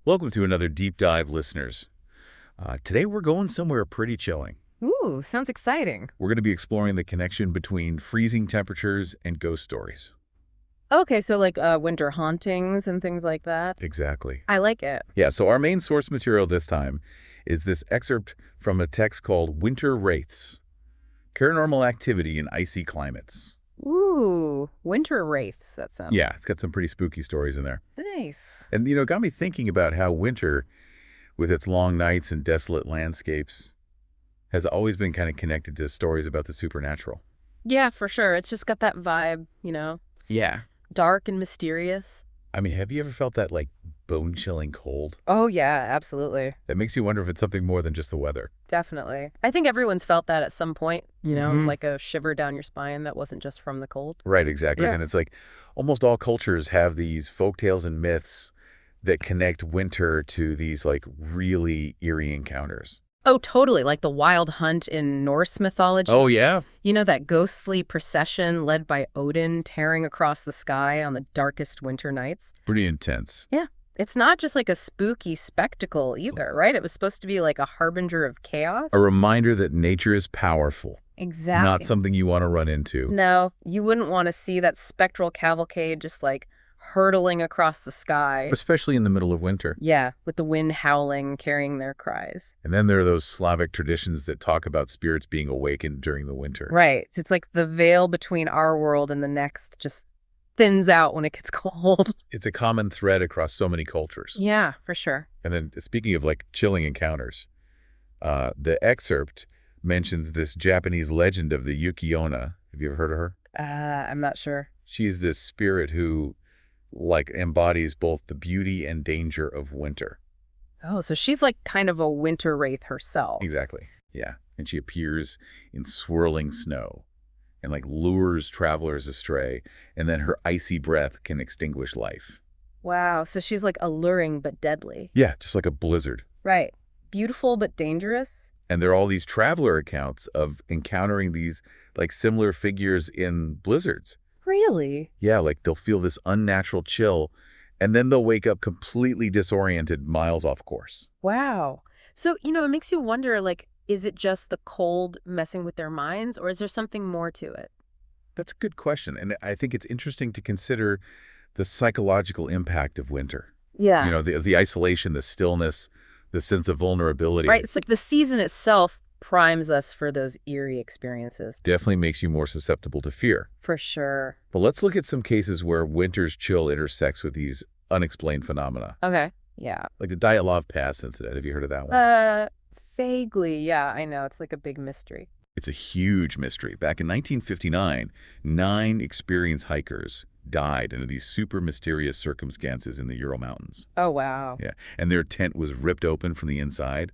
Welcome to another Deep Dive, listeners. Today we're going somewhere pretty chilling. Ooh, sounds exciting. We're going to be exploring the connection between freezing temperatures and ghost stories. Okay, so like winter hauntings and things like that. Exactly. I like it. Yeah, so our main source material this time is this excerpt from a text called Winter Wraiths, Paranormal Activity in Icy Climates. Ooh, winter wraiths, that sounds Yeah, it's got some pretty spooky stories in there. nice. And, it got me thinking about how winter, with its long nights and desolate landscapes, has always been kind of connected to stories about the supernatural. Yeah, for sure. It's just got that vibe, Yeah. dark and mysterious. I mean, have you ever felt that, bone-chilling cold? Oh, yeah, absolutely. That makes you wonder if it's something more than just the weather. Definitely. I think everyone's felt that at some point, Mhm. like a shiver down your spine that wasn't just from the cold. Right, exactly. Yeah. And it's like almost all cultures have these folktales and myths that connect winter to these, really eerie encounters. Oh, totally. Like the wild hunt in Norse mythology. Oh, yeah? That ghostly procession led by Odin tearing across the sky on the darkest winter nights? Pretty intense. Yeah. It's not just like a spooky spectacle either, right? It was supposed to be like a harbinger of chaos. A reminder that nature is powerful, Exactly. not something you want to run into. No, you wouldn't want to see that spectral cavalcade just hurtling across the sky. Especially in the middle of winter. Yeah, with the wind howling, carrying their cries. And then there are those Slavic traditions that talk about spirits being awakened during the winter. Right. It's like the veil between our world and the next just thins out when it gets cold. It's a common thread across so many cultures. Yeah, for sure. And then speaking of chilling encounters, the excerpt mentions this Japanese legend of the Yuki-onna. Have you ever heard of her? I'm not sure. She's this spirit who embodies both the beauty and danger of winter. Oh, so she's like kind of a winter wraith herself. Exactly. Yeah. And she appears in swirling snow and lures travelers astray, and then her icy breath can extinguish life. Wow, so she's like alluring but deadly. Yeah, just like a blizzard. Right. Beautiful but dangerous. And there are all these traveler accounts of encountering these similar figures in blizzards. Really? Yeah, they'll feel this unnatural chill, and then they'll wake up completely disoriented miles off course. Wow. So, it makes you wonder, is it just the cold messing with their minds, or is there something more to it? That's a good question, and I think it's interesting to consider the psychological impact of winter. Yeah. The isolation, the stillness, the sense of vulnerability. Right. It's like the season itself primes us for those eerie experiences. Definitely makes you more susceptible to fear. For sure. But let's look at some cases where winter's chill intersects with these unexplained phenomena. Okay. Yeah. Like the Dyatlov Pass incident. Have you heard of that one? Vaguely. Yeah, I know. It's like a big mystery. It's a huge mystery. Back in 1959, 9 experienced hikers died under these super mysterious circumstances in the Ural Mountains. Oh, wow. Yeah, and their tent was ripped open from the inside.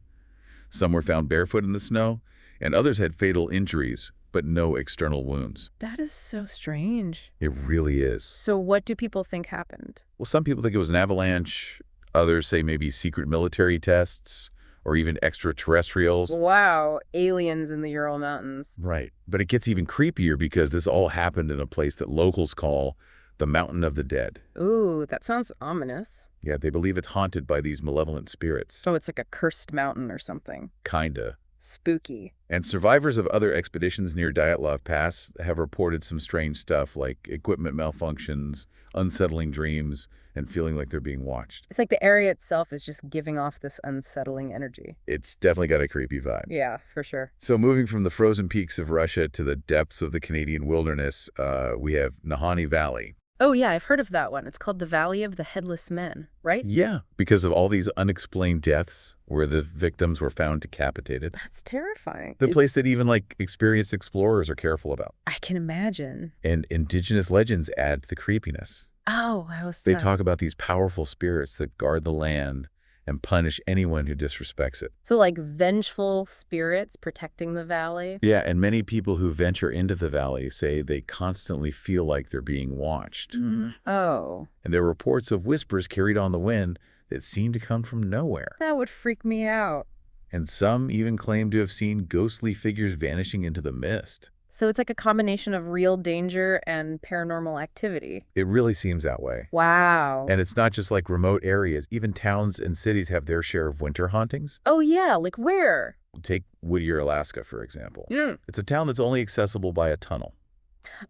Some were found barefoot in the snow, and others had fatal injuries, but no external wounds. That is so strange. It really is. So what do people think happened? Well, some people think it was an avalanche. Others say maybe secret military tests or even extraterrestrials. Wow, aliens in the Ural Mountains. Right. But it gets even creepier because this all happened in a place that locals call the Mountain of the Dead. Ooh, that sounds ominous. Yeah, they believe it's haunted by these malevolent spirits. So it's like a cursed mountain or something. Kinda. Spooky. And survivors of other expeditions near Dyatlov Pass have reported some strange stuff like equipment malfunctions, unsettling dreams, and feeling like they're being watched. It's like the area itself is just giving off this unsettling energy. It's definitely got a creepy vibe. Yeah, for sure. So moving from the frozen peaks of Russia to the depths of the Canadian wilderness, we have Nahanni Valley. Oh, yeah, I've heard of that one. It's called the Valley of the Headless Men, right? Yeah, because of all these unexplained deaths where the victims were found decapitated. That's terrifying. The place that even experienced explorers are careful about. I can imagine. And indigenous legends add to the creepiness. Oh, They talk about these powerful spirits that guard the land and punish anyone who disrespects it. So like vengeful spirits protecting the valley? Yeah, and many people who venture into the valley say they constantly feel like they're being watched. Oh. And there are reports of whispers carried on the wind that seem to come from nowhere. That would freak me out. And some even claim to have seen ghostly figures vanishing into the mist. So it's like a combination of real danger and paranormal activity. It really seems that way. Wow. And it's not just like remote areas. Even towns and cities have their share of winter hauntings. Oh yeah, like where? Take Whittier, Alaska, for example. Mm. It's a town that's only accessible by a tunnel.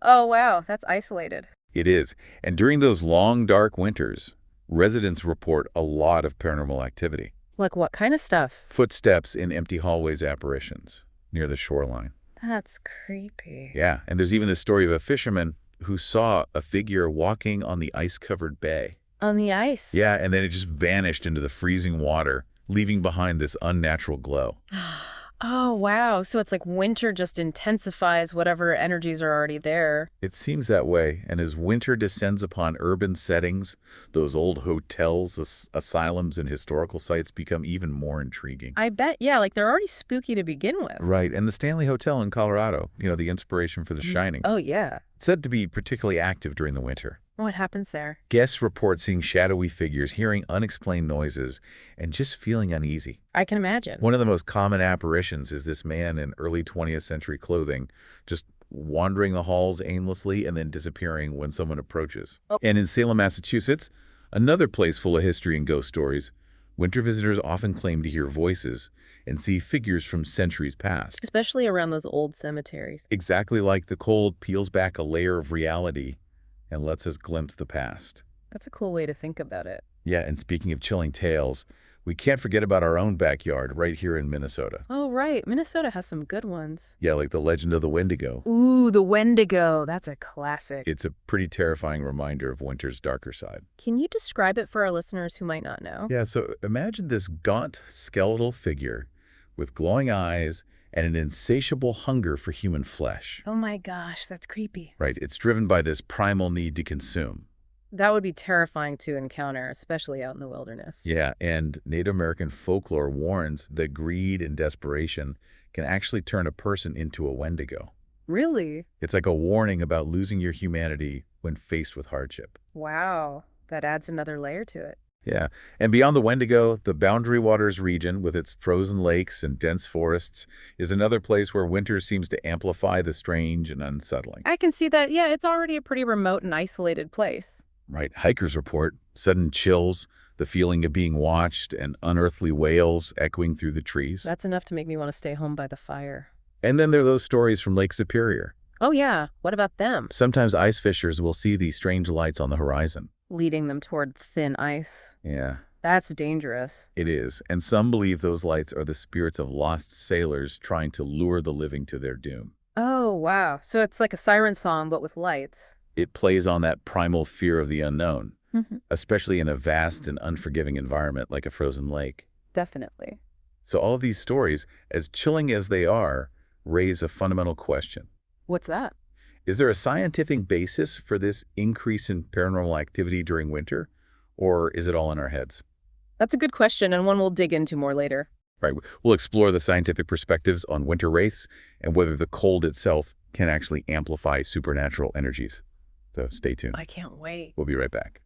Oh wow, that's isolated. It is. And during those long, dark winters, residents report a lot of paranormal activity. Like what kind of stuff? Footsteps in empty hallways apparitions near the shoreline. That's creepy. Yeah, and there's even the story of a fisherman who saw a figure walking on the ice-covered bay. On the ice? Yeah, and then it just vanished into the freezing water, leaving behind this unnatural glow. Oh, wow. So it's like winter just intensifies whatever energies are already there. It seems that way, and as winter descends upon urban settings, those old hotels, asylums, and historical sites become even more intriguing. I bet, yeah, like they're already spooky to begin with. Right, and the Stanley Hotel in Colorado, the inspiration for The Shining, Oh, yeah. it's said to be particularly active during the winter. What happens there? Guests report seeing shadowy figures, hearing unexplained noises, and just feeling uneasy. I can imagine. One of the most common apparitions is this man in early 20th century clothing, just wandering the halls aimlessly and then disappearing when someone approaches. Oh. And in Salem, Massachusetts, another place full of history and ghost stories, winter visitors often claim to hear voices and see figures from centuries past. Especially around those old cemeteries. Exactly like the cold peels back a layer of reality and lets us glimpse the past. That's a cool way to think about it. Yeah, and speaking of chilling tales, we can't forget about our own backyard right here in Minnesota. Oh, right. Minnesota has some good ones. Yeah, like the legend of the Wendigo. Ooh, the Wendigo. That's a classic. It's a pretty terrifying reminder of winter's darker side. Can you describe it for our listeners who might not know? Yeah, so imagine this gaunt, skeletal figure with glowing eyes and an insatiable hunger for human flesh. Oh my gosh, that's creepy. Right, it's driven by this primal need to consume. That would be terrifying to encounter, especially out in the wilderness. Yeah, and Native American folklore warns that greed and desperation can actually turn a person into a Wendigo. Really? It's like a warning about losing your humanity when faced with hardship. Wow. That adds another layer to it. Yeah, and beyond the Wendigo, the Boundary Waters region, with its frozen lakes and dense forests, is another place where winter seems to amplify the strange and unsettling. I can see that, yeah, it's already a pretty remote and isolated place. Right, hikers report sudden chills, the feeling of being watched, and unearthly wails echoing through the trees. That's enough to make me want to stay home by the fire. And then there are those stories from Lake Superior. Oh yeah, what about them? Sometimes ice fishers will see these strange lights on the horizon. Leading them toward thin ice. Yeah, That's dangerous. it is. And some believe those lights are the spirits of lost sailors trying to lure the living to their doom. Oh, wow. So it's like a siren song, but with lights. It plays on that primal fear of the unknown, Mhm. especially in a vast and unforgiving environment like a frozen lake. Definitely. So all of these stories, as chilling as they are, raise a fundamental question. What's that? Is there a scientific basis for this increase in paranormal activity during winter, or is it all in our heads? That's a good question, and one we'll dig into more later. Right, we'll explore the scientific perspectives on winter wraiths and whether the cold itself can actually amplify supernatural energies. So stay tuned. I can't wait. We'll be right back.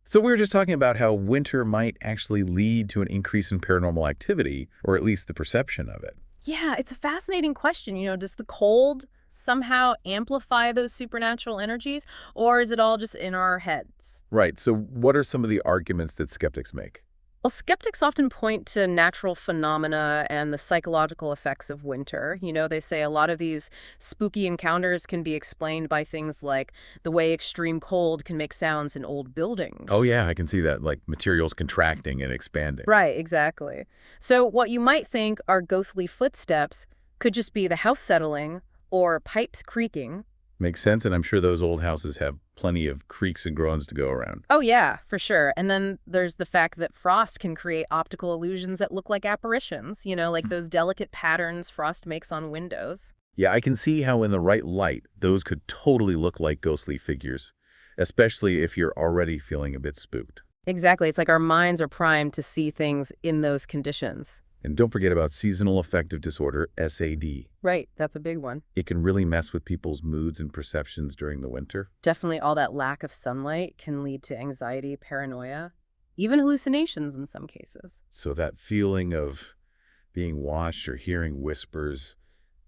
So we were just talking about how winter might actually lead to an increase in paranormal activity, or at least the perception of it. Yeah, it's a fascinating question. Does the cold somehow amplify those supernatural energies, or is it all just in our heads? Right, so what are some of the arguments that skeptics make? Well, skeptics often point to natural phenomena and the psychological effects of winter. They say a lot of these spooky encounters can be explained by things like the way extreme cold can make sounds in old buildings. Oh yeah, I can see that, like materials contracting and expanding. Right, exactly. So what you might think are ghostly footsteps could just be the house settling or pipes creaking. Makes sense, and I'm sure those old houses have plenty of creaks and groans to go around. Oh yeah, for sure. And then there's the fact that frost can create optical illusions that look like apparitions, like those delicate patterns frost makes on windows. Yeah, I can see how in the right light, those could totally look like ghostly figures, especially if you're already feeling a bit spooked. Exactly. It's like our minds are primed to see things in those conditions. And don't forget about seasonal affective disorder, SAD. Right, that's a big one. It can really mess with people's moods and perceptions during the winter. Definitely all that lack of sunlight can lead to anxiety, paranoia, even hallucinations in some cases. So that feeling of being watched or hearing whispers,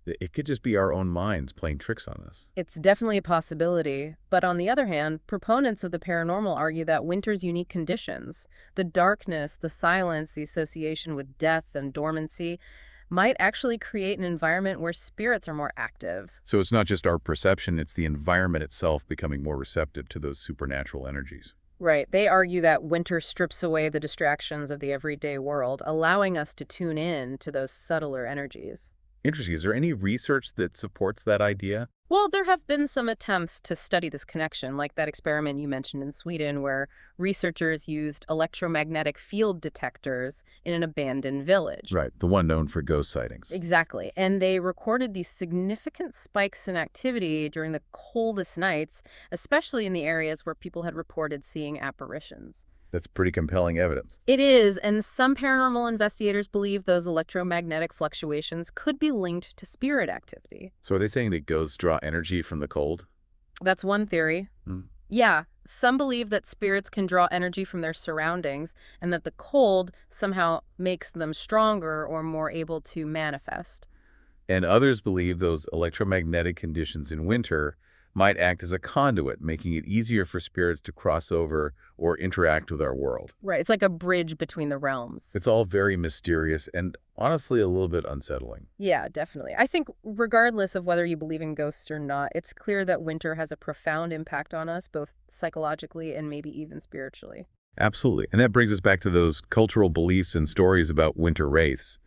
It could just be our own minds playing tricks on us. It's definitely a possibility, but on the other hand, proponents of the paranormal argue that winter's unique conditions, the darkness, the silence, the association with death and dormancy, might actually create an environment where spirits are more active. So it's not just our perception, it's the environment itself becoming more receptive to those supernatural energies. Right. They argue that winter strips away the distractions of the everyday world, allowing us to tune in to those subtler energies. Interesting. Is there any research that supports that idea? Well, there have been some attempts to study this connection, like that experiment you mentioned in Sweden, where researchers used electromagnetic field detectors in an abandoned village. Right, the one known for ghost sightings. Exactly. And they recorded these significant spikes in activity during the coldest nights, especially in the areas where people had reported seeing apparitions. That's pretty compelling evidence. It is, and some paranormal investigators believe those electromagnetic fluctuations could be linked to spirit activity. So are they saying that ghosts draw energy from the cold? That's one theory. Hmm. Yeah, some believe that spirits can draw energy from their surroundings and that the cold somehow makes them stronger or more able to manifest. And others believe those electromagnetic conditions in winter might act as a conduit, making it easier for spirits to cross over or interact with our world. Right, it's like a bridge between the realms. It's all very mysterious and honestly a little bit unsettling. Yeah, definitely. I think regardless of whether you believe in ghosts or not, it's clear that winter has a profound impact on us, both psychologically and maybe even spiritually. Absolutely. And that brings us back to those cultural beliefs and stories about winter wraiths.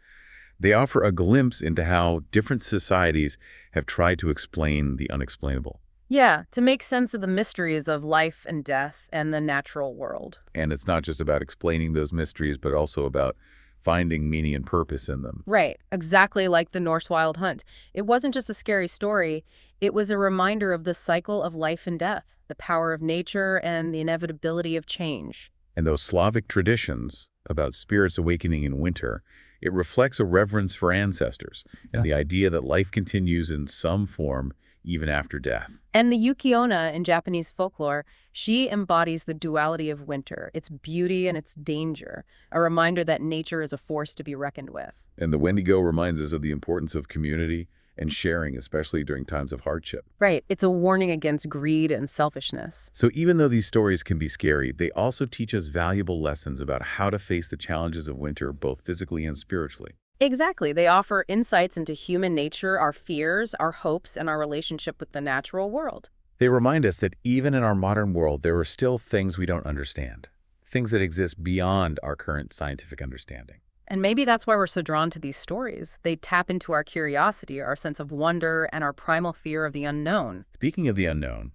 They offer a glimpse into how different societies have tried to explain the unexplainable. Yeah, to make sense of the mysteries of life and death and the natural world. And it's not just about explaining those mysteries, but also about finding meaning and purpose in them. Right, exactly like the Norse Wild Hunt. It wasn't just a scary story, it was a reminder of the cycle of life and death, the power of nature, and the inevitability of change. And those Slavic traditions about spirits awakening in winter, it reflects a reverence for ancestors and the idea that life continues in some form even after death. And the Yuki-onna in Japanese folklore, she embodies the duality of winter, its beauty and its danger, a reminder that nature is a force to be reckoned with. And the Wendigo reminds us of the importance of community and sharing, especially during times of hardship. Right, it's a warning against greed and selfishness. So even though these stories can be scary, they also teach us valuable lessons about how to face the challenges of winter, both physically and spiritually. Exactly. They offer insights into human nature, our fears, our hopes, and our relationship with the natural world. They remind us that even in our modern world, there are still things we don't understand, things that exist beyond our current scientific understanding. And maybe that's why we're so drawn to these stories. They tap into our curiosity, our sense of wonder, and our primal fear of the unknown. Speaking of the unknown,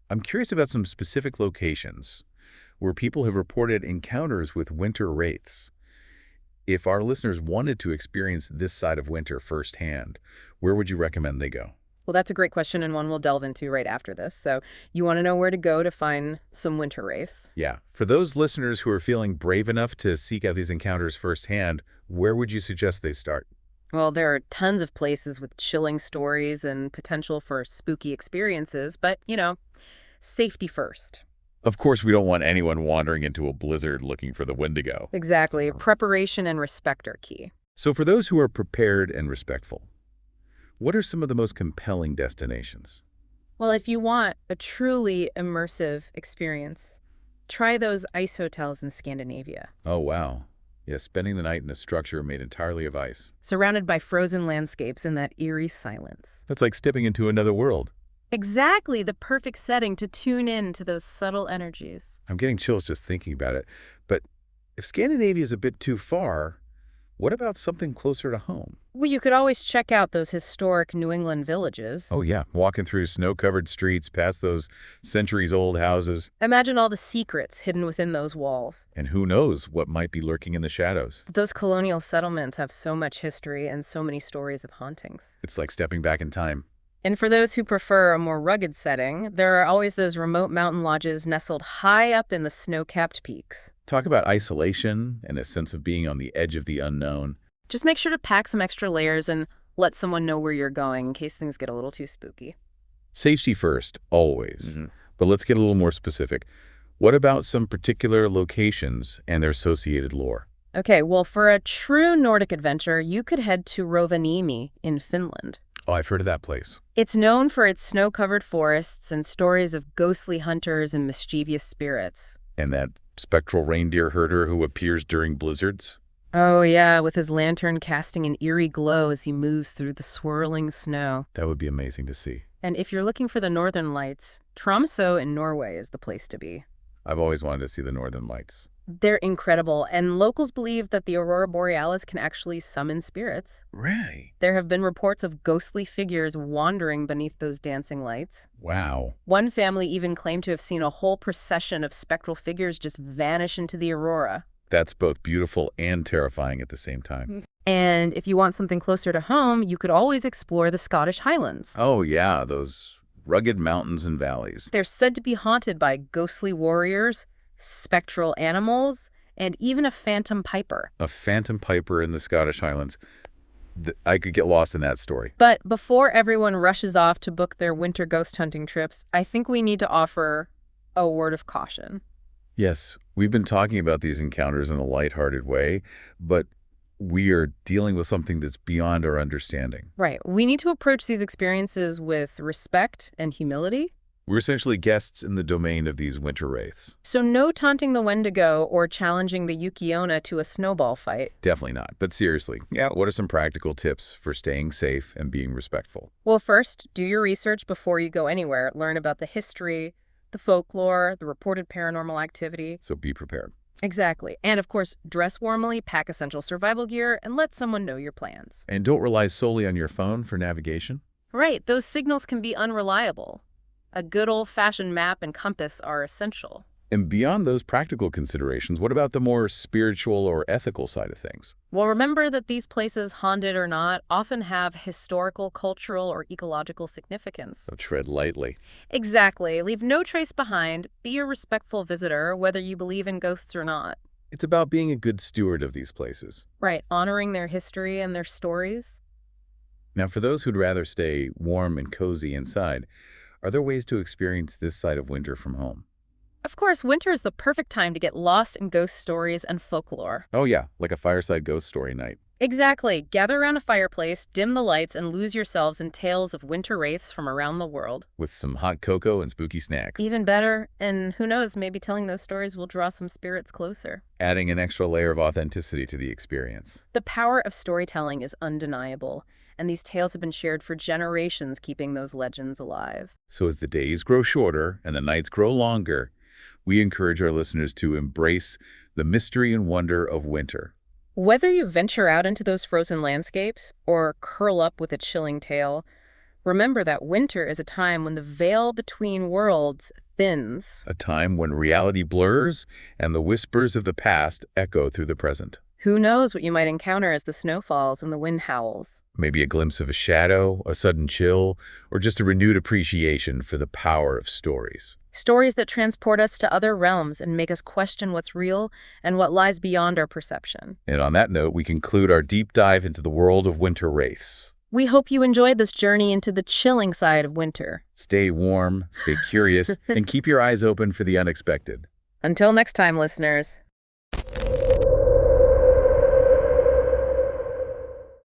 I'm curious about some specific locations where people have reported encounters with winter wraiths. If our listeners wanted to experience this side of winter firsthand, where would you recommend they go? Well, that's a great question and one we'll delve into right after this. So you want to know where to go to find some winter wraiths? Yeah. For those listeners who are feeling brave enough to seek out these encounters firsthand, where would you suggest they start? Well, there are tons of places with chilling stories and potential for spooky experiences, but, safety first. Of course, we don't want anyone wandering into a blizzard looking for the Wendigo. Exactly. Preparation and respect are key. So for those who are prepared and respectful, what are some of the most compelling destinations? Well, if you want a truly immersive experience, try those ice hotels in Scandinavia. Oh, wow. Yeah, spending the night in a structure made entirely of ice. Surrounded by frozen landscapes and that eerie silence. That's like stepping into another world. Exactly, the perfect setting to tune in to those subtle energies. I'm getting chills just thinking about it. But if Scandinavia is a bit too far, what about something closer to home? Well, you could always check out those historic New England villages. Oh, yeah. Walking through snow-covered streets, past those centuries-old houses. Imagine all the secrets hidden within those walls. And who knows what might be lurking in the shadows. Those colonial settlements have so much history and so many stories of hauntings. It's like stepping back in time. And for those who prefer a more rugged setting, there are always those remote mountain lodges nestled high up in the snow-capped peaks. Talk about isolation and a sense of being on the edge of the unknown. Just make sure to pack some extra layers and let someone know where you're going in case things get a little too spooky. Safety first, always. But let's get a little more specific. What about some particular locations and their associated lore? Okay, well, for a true Nordic adventure, you could head to Rovaniemi in Finland. Oh, I've heard of that place. It's known for its snow-covered forests and stories of ghostly hunters and mischievous spirits. And that spectral reindeer herder who appears during blizzards? Oh yeah, with his lantern casting an eerie glow as he moves through the swirling snow. That would be amazing to see. And if you're looking for the northern lights, Tromsø in Norway is the place to be. I've always wanted to see the northern lights. They're incredible, and locals believe that the aurora borealis can actually summon spirits. Really? There have been reports of ghostly figures wandering beneath those dancing lights. Wow. One family even claimed to have seen a whole procession of spectral figures just vanish into the aurora. That's both beautiful and terrifying at the same time. And if you want something closer to home, you could always explore the Scottish Highlands. Oh, yeah, those rugged mountains and valleys. They're said to be haunted by ghostly warriors, spectral animals, and even a phantom piper. A phantom piper in the Scottish Highlands. I could get lost in that story. But before everyone rushes off to book their winter ghost hunting trips, I think we need to offer a word of caution. Yes, we've been talking about these encounters in a lighthearted way, but we are dealing with something that's beyond our understanding. Right. We need to approach these experiences with respect and humility. We're essentially guests in the domain of these winter wraiths. So no taunting the Wendigo or challenging the Yukiona to a snowball fight. Definitely not. But seriously, what are some practical tips for staying safe and being respectful? Well, first, do your research before you go anywhere. Learn about the history, the folklore, the reported paranormal activity. So be prepared. Exactly. And of course, dress warmly, pack essential survival gear, and let someone know your plans. And don't rely solely on your phone for navigation. Right. Those signals can be unreliable. A good old-fashioned map and compass are essential. And beyond those practical considerations, what about the more spiritual or ethical side of things? Well, remember that these places, haunted or not, often have historical, cultural, or ecological significance. So tread lightly. Exactly. Leave no trace behind. Be a respectful visitor, whether you believe in ghosts or not. It's about being a good steward of these places. Right. Honoring their history and their stories. Now, for those who'd rather stay warm and cozy inside, are there ways to experience this side of winter from home? Of course, winter is the perfect time to get lost in ghost stories and folklore. Oh yeah, like a fireside ghost story night. Exactly. Gather around a fireplace, dim the lights, and lose yourselves in tales of winter wraiths from around the world. With some hot cocoa and spooky snacks. Even better, and who knows, maybe telling those stories will draw some spirits closer. Adding an extra layer of authenticity to the experience. The power of storytelling is undeniable, and these tales have been shared for generations, keeping those legends alive. So as the days grow shorter and the nights grow longer, we encourage our listeners to embrace the mystery and wonder of winter. Whether you venture out into those frozen landscapes or curl up with a chilling tale, remember that winter is a time when the veil between worlds thins. A time when reality blurs and the whispers of the past echo through the present. Who knows what you might encounter as the snow falls and the wind howls. Maybe a glimpse of a shadow, a sudden chill, or just a renewed appreciation for the power of stories. Stories that transport us to other realms and make us question what's real and what lies beyond our perception. And on that note, we conclude our deep dive into the world of winter wraiths. We hope you enjoyed this journey into the chilling side of winter. Stay warm, stay curious, and keep your eyes open for the unexpected. Until next time, listeners.